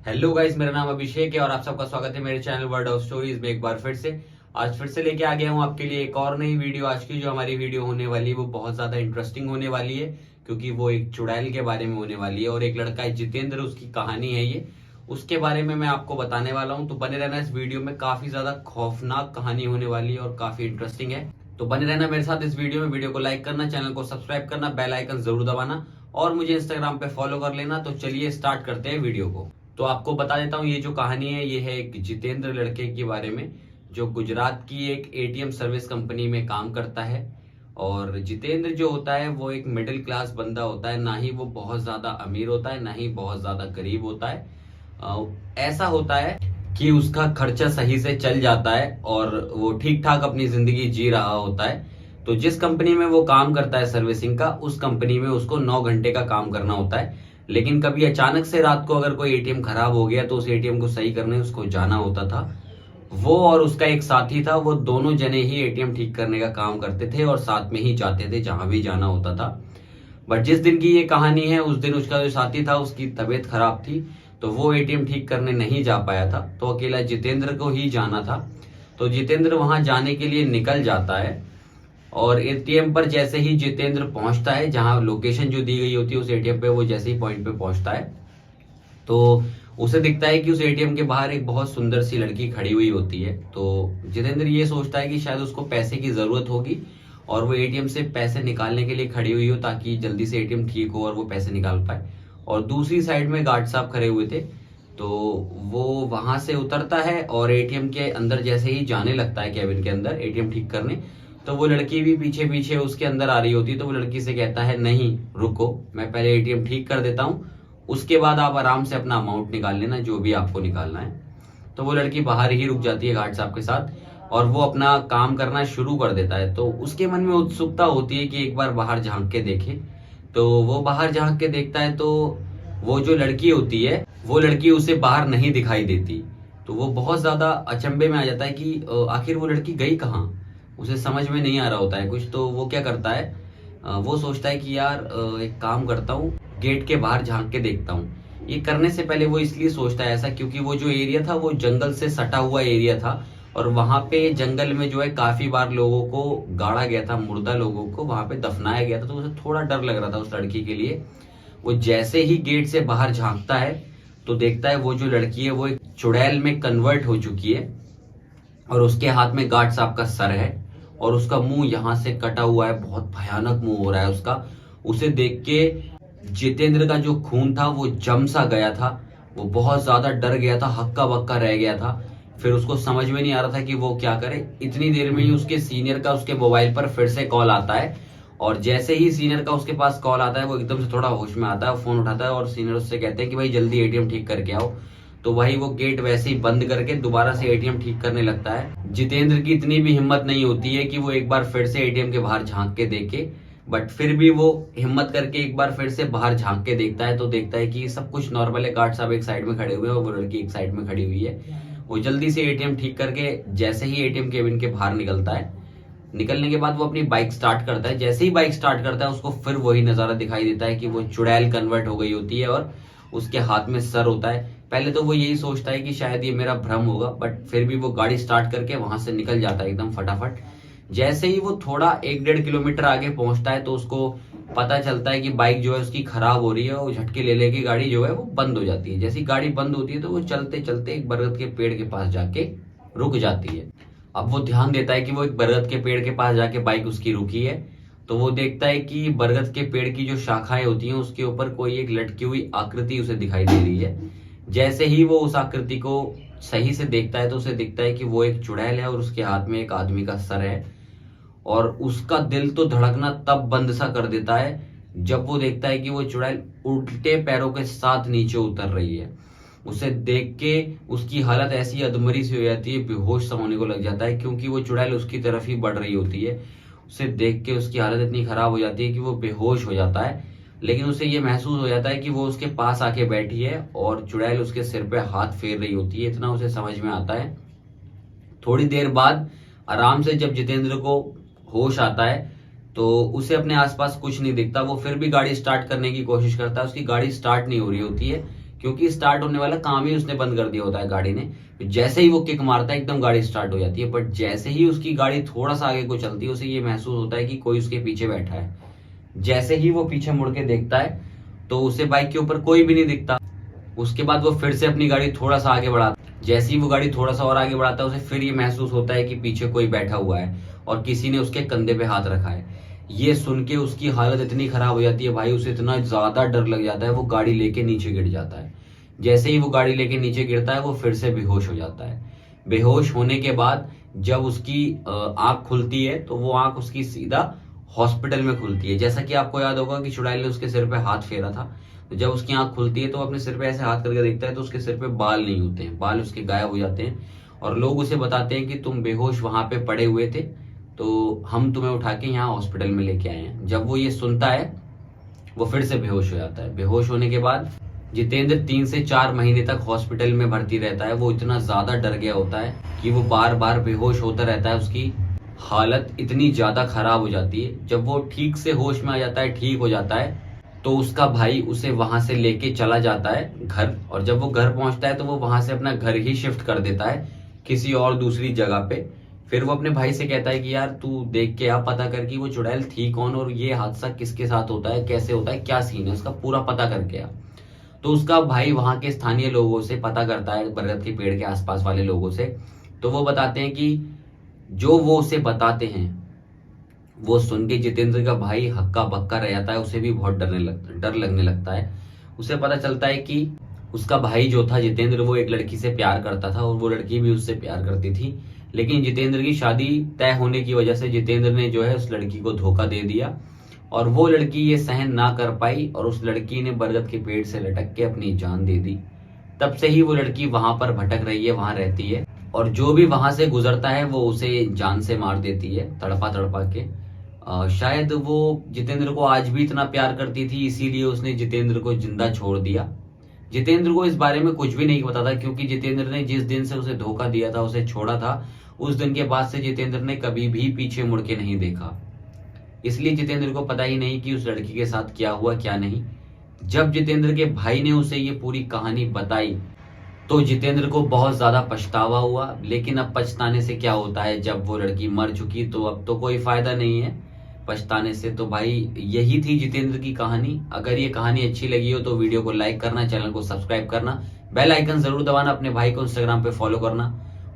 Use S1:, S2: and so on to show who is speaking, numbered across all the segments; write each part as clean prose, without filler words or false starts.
S1: Hello guys, मेरा नाम अभिषेक है और आप सबका स्वागत है मेरे चैनल वर्ड ऑफ स्टोरीज में एक बार फिर से। आज फिर से लेके आ गया हूँ आपके लिए एक और नई वीडियो। आज की जो हमारी वीडियो होने वाली है वो बहुत ज्यादा इंटरेस्टिंग होने वाली है, क्योंकि वो एक चुड़ैल के बारे में होने वाली है और एक लड़का है जितेंद्र, उसकी कहानी है ये। उसके बारे में मैं आपको बताने वाला हूँ, तो बने रहना इस वीडियो में। काफी ज्यादा खौफनाक कहानी होने वाली है और काफी इंटरेस्टिंग है, तो बने रहना मेरे साथ इस वीडियो में। वीडियो को लाइक करना, चैनल को सब्सक्राइब करना, बेल आइकन जरूर दबाना और मुझे इंस्टाग्राम पे फॉलो कर लेना। तो चलिए स्टार्ट करते हैं वीडियो को। तो आपको बता देता हूँ, ये जो कहानी है ये है एक जितेंद्र लड़के के बारे में, जो गुजरात की एक एटीएम सर्विस कंपनी में काम करता है। और जितेंद्र जो होता है वो एक मिडिल क्लास बंदा होता है, ना ही वो बहुत ज्यादा अमीर होता है ना ही बहुत ज्यादा गरीब होता है। ऐसा होता है कि उसका खर्चा सही से चल जाता है और वो ठीक ठाक अपनी जिंदगी जी रहा होता है। तो जिस कंपनी में वो काम करता है सर्विसिंग का, उस कंपनी में उसको 9 घंटे का काम करना होता है। लेकिन कभी अचानक से रात को अगर कोई एटीएम खराब हो गया तो उस एटीएम को सही करने उसको जाना होता था। वो और उसका एक साथी था, वो दोनों जने ही एटीएम ठीक करने का काम करते थे और साथ में ही जाते थे जहां भी जाना होता था। बट जिस दिन की ये कहानी है, उस दिन उसका जो साथी था उसकी तबीयत खराब थी, तो वो एटीएम ठीक करने नहीं जा पाया था, तो अकेला जितेंद्र को ही जाना था। तो जितेंद्र वहां जाने के लिए निकल जाता है और एटीएम पर जैसे ही जितेंद्र पहुंचता है, जहां लोकेशन जो दी गई होती है उस एटीएम पे, वो जैसे ही पॉइंट पे पहुंचता है तो उसे दिखता है कि उस एटीएम के बाहर एक बहुत सुंदर सी लड़की खड़ी हुई होती है। तो जितेंद्र ये सोचता है कि शायद उसको पैसे की जरूरत होगी और वो एटीएम से पैसे निकालने के लिए खड़ी हुई हो, ताकि जल्दी से एटीएम ठीक हो और वो पैसे निकाल पाए। और दूसरी साइड में गार्ड साहब खड़े हुए थे। तो वो वहां से उतरता है और एटीएम के अंदर जैसे ही जाने लगता है, कैबिन के अंदर एटीएम ठीक करने, तो वो लड़की भी पीछे पीछे उसके अंदर आ रही होती है। तो वो लड़की से कहता है, नहीं रुको, मैं पहले एटीएम ठीक कर देता हूँ, उसके बाद आप आराम से अपना अमाउंट निकाल लेना, जो भी आपको निकालना है। तो वो लड़की बाहर ही रुक जाती है गार्ड साहब के साथ और वो अपना काम करना शुरू कर देता है। तो उसके मन में उत्सुकता होती है कि एक बार बाहर झांक के देखे। तो वो बाहर झांक के देखता है, तो वो जो लड़की होती है वो लड़की उसे बाहर नहीं दिखाई देती। तो वो बहुत ज्यादा अचंभे में आ जाता है कि आखिर वो लड़की गई कहाँ। उसे समझ में नहीं आ रहा होता है कुछ। तो वो क्या करता है, वो सोचता है कि यार एक काम करता हूँ, गेट के बाहर झांक के देखता हूँ। ये करने से पहले वो इसलिए सोचता है ऐसा क्योंकि वो जो एरिया था वो जंगल से सटा हुआ एरिया था और वहां पे जंगल में जो है काफी बार लोगों को गाड़ा गया था, मुर्दा लोगों को वहां पे दफनाया गया था। तो उसे थोड़ा डर लग रहा था उस लड़की के लिए। वो जैसे ही गेट से बाहर झांकता है तो देखता है वो जो लड़की है वो एक चुड़ैल में कन्वर्ट हो चुकी है और उसके हाथ में गार्ड साहब का सर है और उसका मुंह यहाँ से कटा हुआ है, बहुत भयानक मुंह हो रहा है उसका। उसे देख के जितेंद्र का जो खून था वो जम सा गया था, वो बहुत ज्यादा डर गया था, हक्का बक्का रह गया था। फिर उसको समझ में नहीं आ रहा था कि वो क्या करे। इतनी देर में ही उसके सीनियर का उसके मोबाइल पर फिर से कॉल आता है और जैसे ही सीनियर का उसके पास कॉल आता है वो एकदम से थोड़ा होश में आता है, फोन उठाता है और सीनियर उससे कहते हैं कि भाई जल्दी एटीएम ठीक करके आओ। तो वही वो गेट वैसे ही बंद करके दोबारा से एटीएम ठीक करने लगता है। जितेंद्र की इतनी भी हिम्मत नहीं होती है कि वो एक बार फिर से एटीएम के बाहर झांक के देखे, बट फिर भी वो हिम्मत करके एक बार फिर से बाहर झांक के देखता है। तो देखता है कि सब कुछ नॉर्मल है, गार्ड साहब एक साइड में खड़े हुए हैं और वो लड़की एक साइड में खड़ी हुई है। वो जल्दी से एटीएम ठीक करके जैसे ही एटीएम केबिन के बाहर निकलता है, निकलने के बाद वो अपनी बाइक स्टार्ट करता है। जैसे ही बाइक स्टार्ट करता है उसको फिर वही नजारा दिखाई देता है कि वो चुड़ैल कन्वर्ट हो गई होती है और उसके हाथ में सर होता है। पहले तो वो यही सोचता है कि शायद ये मेरा भ्रम होगा, बट फिर भी वो गाड़ी स्टार्ट करके वहां से निकल जाता है एकदम फटाफट। जैसे ही वो थोड़ा 1-1.5 किलोमीटर आगे पहुंचता है तो उसको पता चलता है कि बाइक जो है उसकी खराब हो रही है और झटके ले लेके गाड़ी जो है वो बंद हो जाती है। जैसी गाड़ी बंद होती है तो वो चलते चलते एक बरगद के पेड़ के पास जाके रुक जाती है। अब वो ध्यान देता है कि वो एक बरगद के पेड़ के पास जाके बाइक उसकी रुकी है। तो वो देखता है कि बरगद के पेड़ की जो शाखाएं होती हैं उसके ऊपर कोई एक लटकी हुई आकृति उसे दिखाई दे रही है। जैसे ही वो उस आकृति को सही से देखता है तो उसे दिखता है कि वो एक चुड़ैल है और उसके हाथ में एक आदमी का सर है। और उसका दिल तो धड़कना तब बंद सा कर देता है जब वो देखता है कि वो चुड़ैल उल्टे पैरों के साथ नीचे उतर रही है। उसे देख के उसकी हालत ऐसी अधमरी सी हो जाती है, बेहोश सा होने को लग जाता है, क्योंकि वो चुड़ैल उसकी तरफ ही बढ़ रही होती है। उसे देख के उसकी हालत इतनी खराब हो जाती है कि वो बेहोश हो जाता है। लेकिन उसे ये महसूस हो जाता है कि वो उसके पास आके बैठी है और चुड़ैल उसके सिर पे हाथ फेर रही होती है, इतना उसे समझ में आता है। थोड़ी देर बाद आराम से जब जितेंद्र को होश आता है तो उसे अपने आसपास कुछ नहीं दिखता। वो फिर भी गाड़ी स्टार्ट करने की कोशिश करता है, उसकी गाड़ी स्टार्ट नहीं हो रही होती है, क्योंकि स्टार्ट होने वाला काम ही उसने बंद कर दिया होता है गाड़ी ने। जैसे ही वो किक मारता है एकदम गाड़ी स्टार्ट हो जाती है, बट जैसे ही उसकी गाड़ी थोड़ा सा आगे को चलती है उसे ये महसूस होता है कि कोई उसके पीछे बैठा है। जैसे ही वो पीछे मुड़ के देखता है तो उसे बाइक के ऊपर कोई भी नहीं दिखता। उसके बाद वो फिर से अपनी गाड़ी थोड़ा सा आगे बढ़ाता है। जैसे ही वो गाड़ी थोड़ा सा और आगे बढ़ाता है उसे फिर ये महसूस होता है कि पीछे कोई बैठा हुआ है और किसी ने उसके कंधे पे हाथ रखा है। ये सुन के उसकी हालत इतनी खराब हो जाती है भाई, उसे इतना ज्यादा डर लग जाता है, वो गाड़ी लेके नीचे गिर जाता है। जैसे ही वो गाड़ी लेके नीचे गिरता है वो फिर से बेहोश हो जाता है। बेहोश होने के बाद जब उसकी आंख खुलती है तो वो आंख उसकी सीधा हॉस्पिटल में खुलती है। जैसा कि आपको याद होगा कि चुड़ैल ने उसके सिर पे हाथ फेरा था, तो जब उसकी आंख खुलती है तो अपने सिर पे ऐसे हाथ करके देखता है तो उसके सिर पे बाल नहीं होते हैं, बाल उसके गायब हो जाते हैं। और लोग उसे बताते हैं कि तुम बेहोश वहां पे पड़े हुए थे, तो हम तुम्हें उठा के यहाँ हॉस्पिटल में लेके आए हैं। जब वो ये सुनता है वो फिर से बेहोश हो जाता है। बेहोश होने के बाद जितेंद्र 3 से 4 महीने तक हॉस्पिटल में भर्ती रहता है। वो इतना ज्यादा डर गया होता है कि वो बार बार बेहोश होता रहता है। उसकी हालत इतनी ज्यादा खराब हो जाती है। जब वो ठीक से होश में आ जाता है, ठीक हो जाता है, तो उसका भाई उसे वहां से लेके चला जाता है घर। और जब वो घर पहुंचता है तो वो वहां से अपना घर ही शिफ्ट कर देता है किसी और दूसरी जगह पे। फिर वो अपने भाई से कहता है कि यार तू देख के आ, पता कर कि वो चुड़ैल थी कौन और ये हादसा किसके साथ होता है, कैसे होता है, क्या सीन है, उसका पूरा पता करके आ। तो उसका भाई वहां के स्थानीय लोगों से पता करता है, बरगद के पेड़ के आसपास वाले लोगों से। तो वो बताते हैं कि जो वो उसे बताते हैं वो सुन के जितेंद्र का भाई हक्का बक्का रह जाता है। उसे भी बहुत डर लगने लगता है। उसे पता चलता है कि उसका भाई जो था जितेंद्र वो एक लड़की से प्यार करता था और वो लड़की भी उससे प्यार करती थी। लेकिन जितेंद्र की शादी तय होने की वजह से जितेंद्र ने जो है उस लड़की को धोखा दे दिया और वो लड़की ये सहन ना कर पाई और उस लड़की ने बरगद के पेड़ से लटक के अपनी जान दे दी। तब से ही वो लड़की वहां पर भटक रही है, वहां रहती है और जो भी वहां से गुजरता है वो उसे जान से मार देती है, तड़पा तड़पा के। शायद वो जितेंद्र को आज भी इतना प्यार करती थी, इसीलिए उसने जितेंद्र को जिंदा छोड़ दिया। जितेंद्र को इस बारे में कुछ भी नहीं पता था, क्योंकि जितेंद्र ने जिस दिन से उसे धोखा दिया था, उसे छोड़ा था, उस दिन के बाद से जितेंद्र ने कभी भी पीछे मुड़ के नहीं देखा। इसलिए जितेंद्र को पता ही नहीं कि उस लड़की के साथ क्या हुआ क्या नहीं। जब जितेंद्र के भाई ने उसे ये पूरी कहानी बताई तो जितेंद्र को बहुत ज्यादा पछतावा हुआ। लेकिन अब पछताने से क्या होता है, जब वो लड़की मर चुकी तो अब तो कोई फायदा नहीं है पछताने से। तो भाई यही थी जितेंद्र की कहानी। अगर ये कहानी अच्छी लगी हो तो वीडियो को लाइक करना, चैनल को सब्सक्राइब करना, बेल आइकन जरूर दबाना, अपने भाई को इंस्टाग्राम पे फॉलो करना।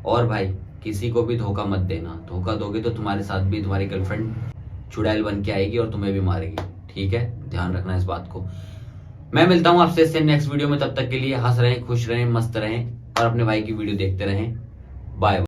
S1: और भाई किसी को भी धोखा मत देना, धोखा दोगे तो तुम्हारे साथ भी तुम्हारी गर्लफ्रेंड चुड़ैल बन के आएगी और तुम्हें भी मारेगी। ठीक है, ध्यान रखना इस बात को। मैं मिलता हूं आपसे इससे नेक्स्ट वीडियो में, तब तक के लिए हंस रहें, खुश रहें, मस्त रहें और अपने भाई की वीडियो देखते रहें। बाय।